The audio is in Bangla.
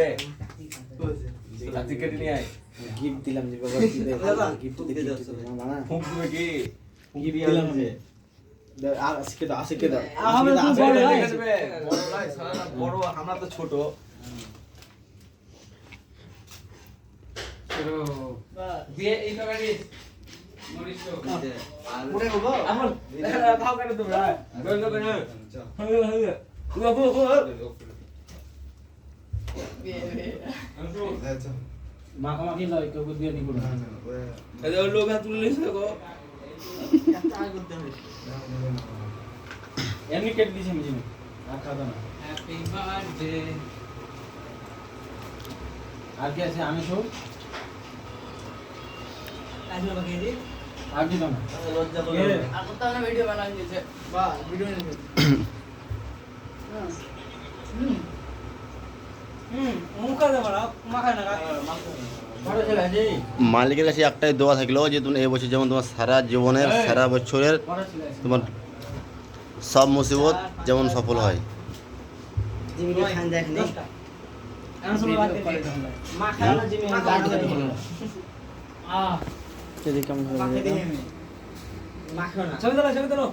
কাটবে লাতি কেটে নিয়ে আয় গিফট দিলাম যে বাবা গিফট দিতে মানা ফুক দিবে কি গিফট দিলাম যে আজকে দাও আমরা তো বড় ভাই বড় ভাই সারা বড় আমরা তো ছোট দিয়ে এই তরকারি মরিচ তো পুরে গো আমার খাও কেন তুমি বন্ধ করে হ্যাঁ হ্যাঁ গো মাখামাখি লয় কেউ দিয়ে দিব না এই লোক হাত তুলে নিছে গো এমনি কেটে দিছি আমি জিমে আর খাবো না হ্যাপি বার্থডে আর কি আছে আমি সব আসলে বাকি দি আর দিও না লজ্জা কে? আর কোথাও না ভিডিও বানাই দিয়েছে বা ভিডিও নিয়ে মুখা দে মারা মাখা না বড় ছেলে আছে মালিকের কাছে একটাই দোয়া থাকলো যে তুমি এই বছর যেমন তোমার সারা জীবনের সারা বছরের বড় ছেলে আছে তোমার সব মুসিবত যেমন সফল হয় জিমিকে খান দেখনি আমি সব বাদ দিয়ে মাখা না জিমে মাখা গাড়ি না। দিতে আ যদি কেমন মাখা হবে দিয়ে মাখা না ছবি দাও